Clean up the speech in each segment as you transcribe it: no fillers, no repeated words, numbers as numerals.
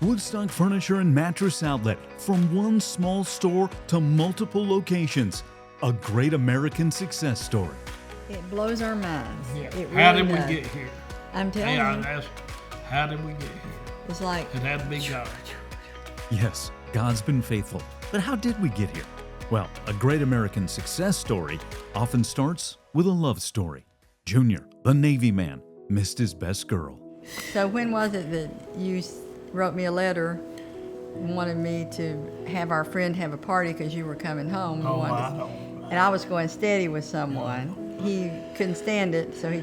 Woodstock Furniture and Mattress Outlet, from one small store to multiple locations. A great American success story. It blows our minds. Yeah. It really How did does. we get here? I'm telling Yeah, you, that's how did we get here? it's like, It had to be God. Yes, God's been faithful. But how did we get here? Well, a great American success story often starts with a love story. Junior, the Navy man, missed his best girl. so when was it that you wrote me a letter and wanted me to have our friend have a party because you were coming home? You Oh, wanted I to- don't. And I was going steady with someone. He couldn't stand it, so he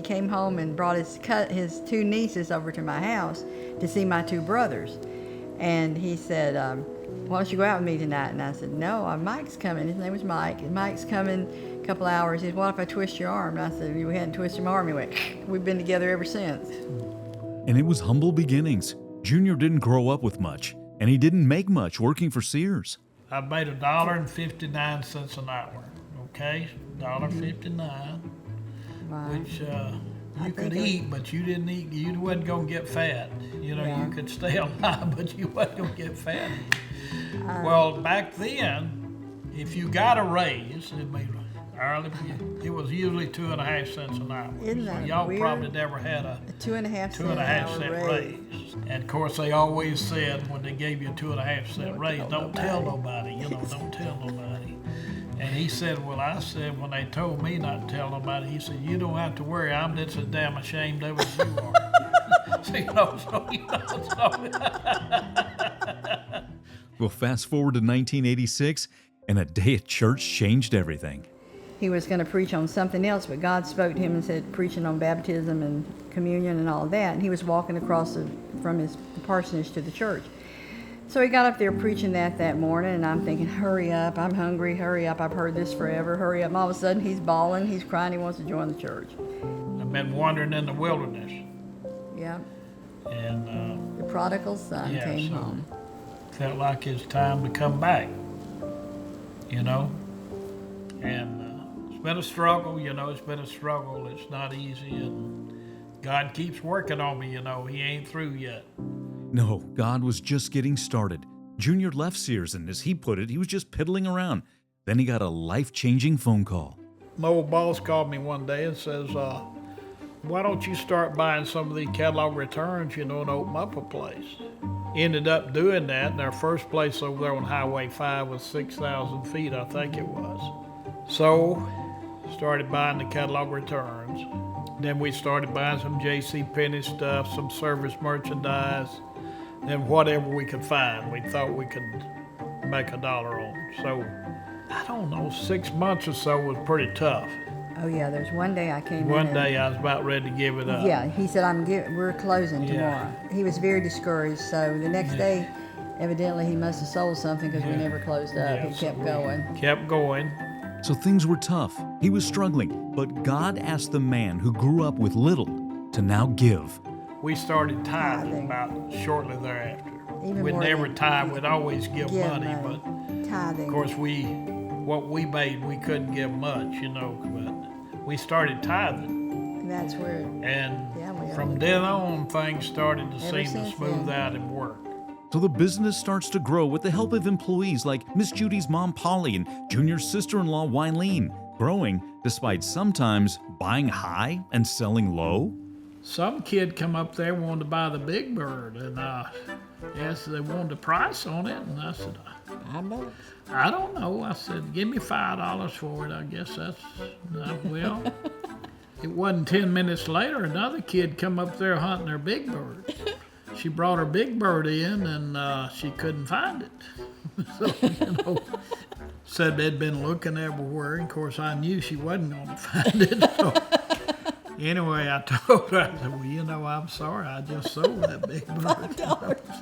came home and brought his two nieces over to my house to see my two brothers. And he said, why don't you go out with me tonight? And I said, no, Mike's coming. His name was Mike. And Mike's coming a couple hours. He said, what if I twist your arm? And I said, we hadn't twisted my arm. He went, we've been together ever since. And it was humble beginnings. Junior didn't grow up with much, and he didn't make much working for Sears. I made $1.59 an hour. Okay, $1.59, Right. which you could think it eat, but you didn't eat. You wasn't gonna get fat. You know, Yeah. you could stay alive, but you wasn't gonna get fat. Well, back then, if you got a raise, it was usually 2.5 cents an hour. Isn't So that y'all weird? probably never had a 2.5 2.5 cent raise. And of course, they always said when they gave you a 2.5 cent raise, don't tell nobody. You know, don't tell nobody. And he said, well, I said, when they told me not to tell nobody, he said, you don't have to worry. I'm just as damn ashamed of it as you are. Well, fast forward to 1986, and a day at church changed everything. He was going to preach on something else, but God spoke to him and said, preaching on baptism and communion and all that. And he was walking across from his parsonage to the church. So he got up there preaching that morning, and I'm thinking, hurry up, I'm hungry, hurry up, I've heard this forever, hurry up. And all of a sudden, he's bawling, he's crying, he wants to join the church. I've been wandering in the wilderness. Yeah, And the prodigal son Yeah, came so- home. felt like it's time to come back, you know. And it's been a struggle, you know, it's been a struggle. It's not easy, and God keeps working on me, you know. He ain't through yet. No, God was just getting started. Junior left Sears, and as he put it, he was just piddling around. Then he got a life-changing phone call. My old boss called me one day and says, why don't you start buying some of these catalog returns, you know, and open up a place? Ended up doing that, and our first place over there on Highway 5 was 6,000 feet, I think it was. So, started buying the catalog returns. Then we started buying some J.C. Penney stuff, some service merchandise, then whatever we could find. We thought we could make $1 on. So, I don't know, 6 months or so was pretty tough. Oh yeah, there's one day I came in. One and- day I was about ready to give it up. Yeah, he said, we're closing Yeah. tomorrow. He was very discouraged, so the next day, evidently he must have sold something because we never closed up. Yeah, He so kept we going. Kept going. So things were tough. He was struggling, but God asked the man who grew up with little to now give. We started tithing Tithing. about shortly thereafter. Even We'd more never than- tithe, we'd always give money, but Tithing. of course what we made, we couldn't give much, you know, but we started tithing. That's where, And Yeah, we from only then on, things started to Ever seem to since smooth then. out and work. So the business starts to grow with the help of employees like Miss Judy's mom, Polly, and Junior's sister-in-law, Wileen, growing despite sometimes buying high and selling low. Some kid come up there wanted to buy the Big Bird, and asked if they wanted a price on it, and I said, I don't know. I said, give me $5 for it. I guess that's, well, it wasn't 10 minutes later, another kid come up there hunting her Big Bird. She brought her Big Bird in, and she couldn't find it. So, you know, said they'd been looking everywhere, and of course I knew she wasn't going to find it. So, anyway, I told her, I said, well, you know, I'm sorry, I just sold that Big Bird.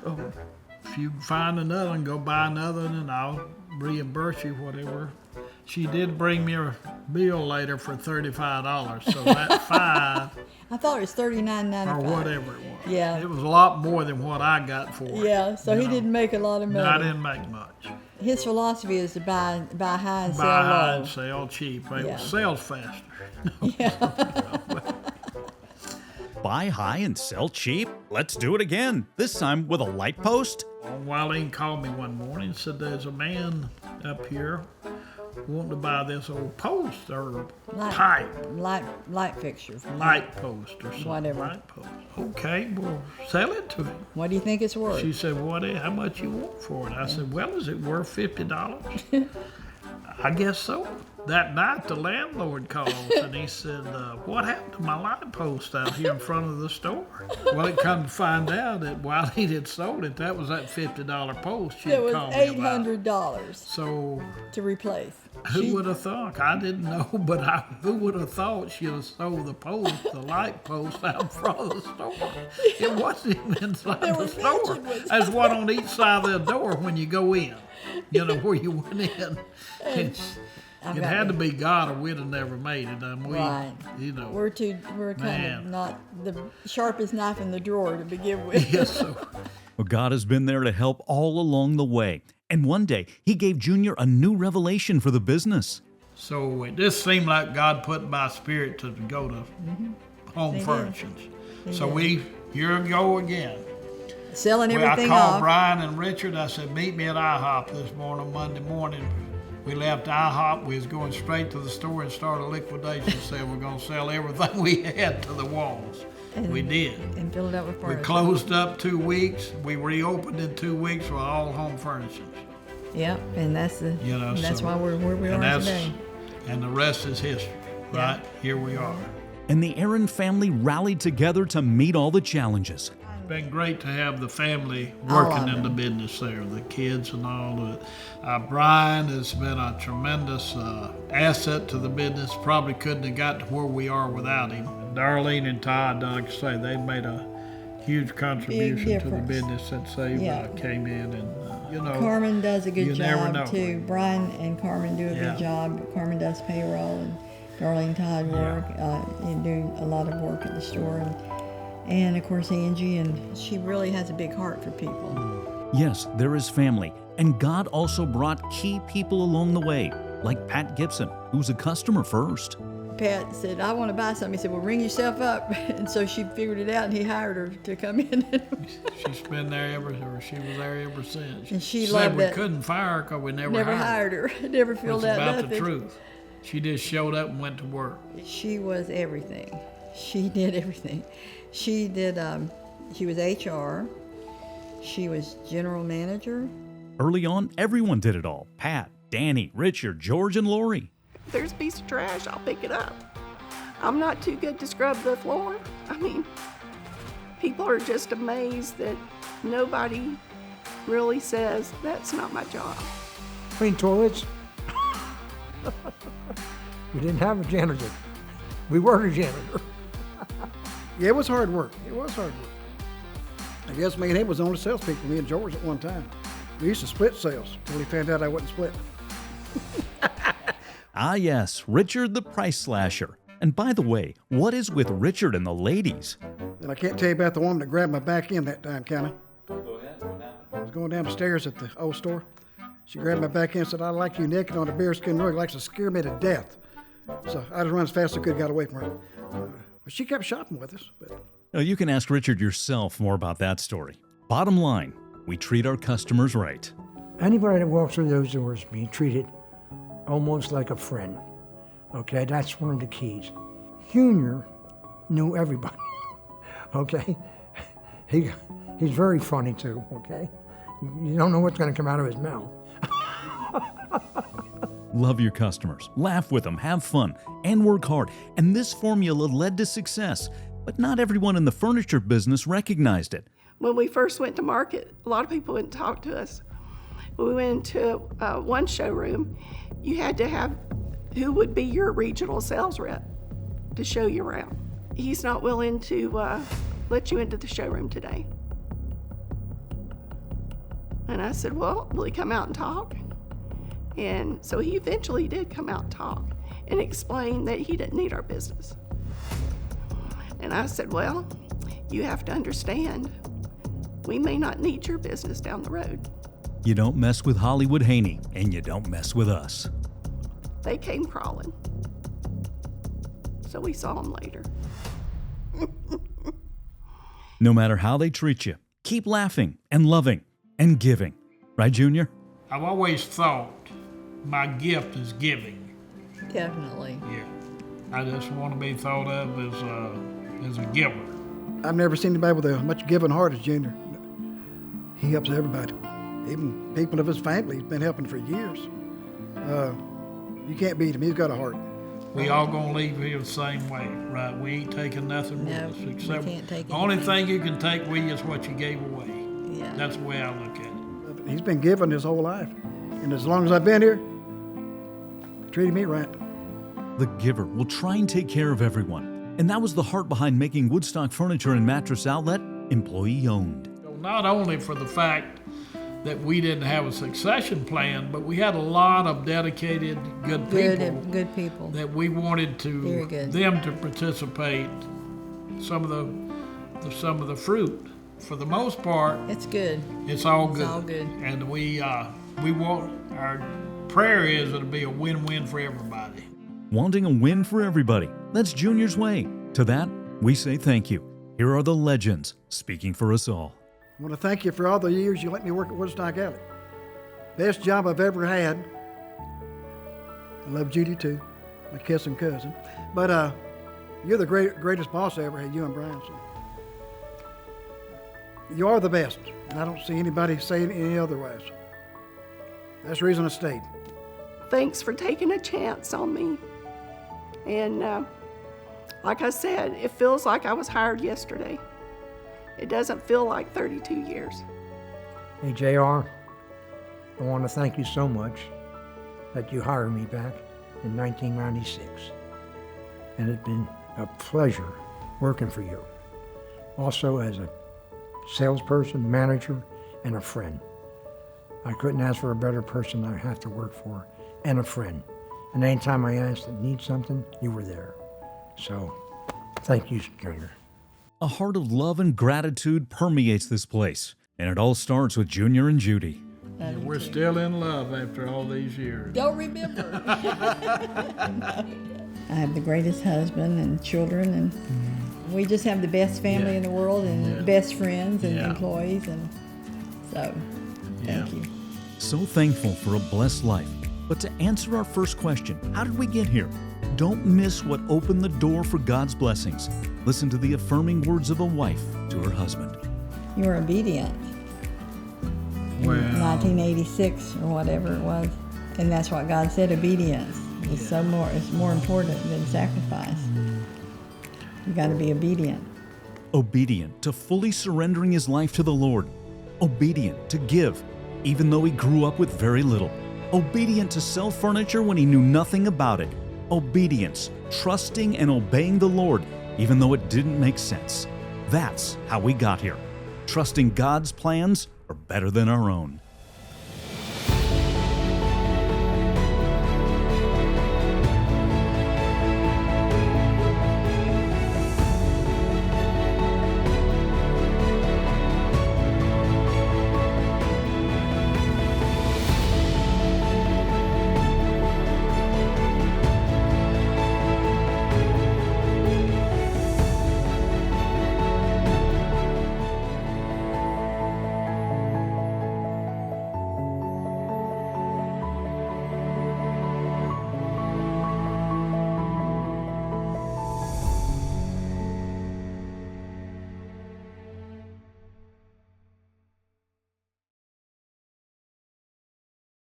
So if you find another one, go buy another one, and I'll reimburse you whatever. She did bring me a bill later for $35, so that $5 I thought it was or $39.95. whatever it was. Yeah. It was a lot more than what I got for it. Yeah, so you he know. didn't make a lot of money. No, I didn't make much. His philosophy is to buy high and sell Buy high low. and sell cheap. It Yeah. sells faster. buy high and sell cheap? Let's do it again, this time with a light post. Wileen called me one morning and said there's a man up here wanting to buy this old post or pipe. Light fixture. Light post or something. Whatever. Light post. Okay, well, sell it to him. What do you think it's worth? She said, how much you want for it? I said, well, is it worth $50? I guess so. That night, the landlord called and he said, what happened to my light post out here in front of the store? Well, it come to find out that while he had sold it, that was that $50 post she had called me about. It was $800 So to replace. Who would have thought? I didn't know, but who would have thought she'd have sold the light post out in front of the store? It wasn't even inside the store. There's one on each side of the door when you go in, where you went in. It had to be God or we'd have never made it. Right. We're kind of not the sharpest knife in the drawer to begin with. Yes, sir. Well, God has been there to help all along the way. And one day, he gave Junior a new revelation for the business. So it just seemed like God put my spirit to go to home furnishings. So here we go again. Selling everything I called off. Brian and Richard. I said, meet me at IHOP this morning, Monday morning. We left IHOP. We was going straight to the store and started a liquidation sale. We're going to sell everything we had to the walls. We did. And fill it up with furniture. We closed up 2 weeks. We reopened in 2 weeks with all home furnishings. Yep, and that's why we're where we are today. And the rest is history, right? Here we are. And the Aaron family rallied together to meet all the challenges. It's been great to have the family working in the business there, the kids and all of it. Brian has been a tremendous asset to the business. Probably couldn't have got to where we are without him. Darlene and Todd, like I say, they've made a huge contribution to the business since they came in. And Carmen does a good job too. Right? Brian and Carmen do a good job. Carmen does payroll, and Darlene and Todd work and do a lot of work at the store. And of course Angie, and she really has a big heart for people. Yes, there is family, and God also brought key people along the way, like Pat Gibson, who's a customer first. Pat said, I want to buy something. He said, well, ring yourself up. And so she figured it out, and he hired her to come in. She's been there she was there ever since. And she said loved we that. couldn't fire her because we never hired her. Never filled out nothing. It's about the truth. She just showed up and went to work. She was everything. She did everything. She did, she was HR. She was general manager. Early on, everyone did it all. Pat, Danny, Richard, George, and Lori. If there's a piece of trash, I'll pick it up. I'm not too good to scrub the floor. I mean, people are just amazed that nobody really says, that's not my job. Clean toilets. We didn't have a janitor. We were a janitor. Yeah, it was hard work. I guess me and him was the only salespeople, me and George at one time. We used to split sales until he found out I wasn't splitting. Ah yes, Richard the price slasher. And by the way, what is with Richard and the ladies? And I can't tell you about the woman that grabbed my back end that time, can I? Go ahead, what happened? I was going down the stairs at the old store. She grabbed my back end and said, I like you naked on a bearskin rug. Likes to scare me to death. So I just run as fast as I could, got away from her. But she kept shopping with us. But Now, you can ask Richard yourself more about that story. Bottom line, we treat our customers right. Anybody that walks through those doors being treated almost like a friend. Okay, that's one of the keys. Junior knew everybody. Okay, he's very funny too. Okay, you don't know what's going to come out of his mouth. Love your customers, laugh with them, have fun, and work hard. And this formula led to success. But not everyone in the furniture business recognized it. When we first went to market, a lot of people wouldn't talk to us. When we went into one showroom, you had to have who would be your regional sales rep to show you around. He's not willing to let you into the showroom today. And I said, well, will he come out and talk? And so he eventually did come out and talk and explain that he didn't need our business. And I said, well, you have to understand, we may not need your business down the road. You don't mess with Hollywood Haney, and you don't mess with us. They came crawling. So we saw them later. No matter how they treat you, keep laughing and loving and giving. Right, Junior? I've always thought my gift is giving. Definitely. Yeah. I just want to be thought of as a giver. I've never seen anybody with a much giving heart as Junior. He helps everybody. Even people of his family he's been helping for years. You can't beat him. He's got a heart. We all gonna leave here the same way, right? We ain't taking nothing with No, us we except can't take the only anything. thing you can take with you is what you gave away. Yeah. That's the way I look at it. He's been giving his whole life. And as long as I've been here, treated me right. The giver will try and take care of everyone. And that was the heart behind making Woodstock Furniture and Mattress Outlet employee-owned. So not only for the fact that we didn't have a succession plan, but we had a lot of dedicated, good people Good people. that we wanted Very to good. them to participate some of the fruit. For the most part, It's good. it's all good. all good. And we want, our prayer is it'll be a win-win for everybody. Wanting a win for everybody. That's Junior's way. To that, we say thank you. Here are the legends speaking for us all. I want to thank you for all the years you let me work at Woodstock Alley. Best job I've ever had. I love Judy too, my kissing cousin. But you're the greatest boss I ever had, you and Brian. So. You are the best, and I don't see anybody saying any otherwise. That's the reason I stayed. Thanks for taking a chance on me. And like I said, it feels like I was hired yesterday. It doesn't feel like 32 years. Hey, JR, I want to thank you so much that you hired me back in 1996. And it's been a pleasure working for you. Also as a salesperson, manager, and a friend. I couldn't ask for a better person I have to work for, and a friend. And anytime I asked and need something, you were there. So, thank you, Junior. A heart of love and gratitude permeates this place. And it all starts with Junior and Judy. And we're still in love after all these years. Don't remember. I have the greatest husband and children, and we just have the best family in the world, and best friends and employees, and so thank you. So thankful for a blessed life. But to answer our first question, how did we get here? Don't miss what opened the door for God's blessings. Listen to the affirming words of a wife to her husband. You were obedient. Well, In 1986 or whatever it was, and that's what God said. Obedience is it's more important than sacrifice. You got to be obedient. Obedient to fully surrendering his life to the Lord. Obedient to give, even though he grew up with very little. Obedient to sell furniture when he knew nothing about it. Obedience, trusting and obeying the Lord, even though it didn't make sense. That's how we got here. Trusting God's plans are better than our own.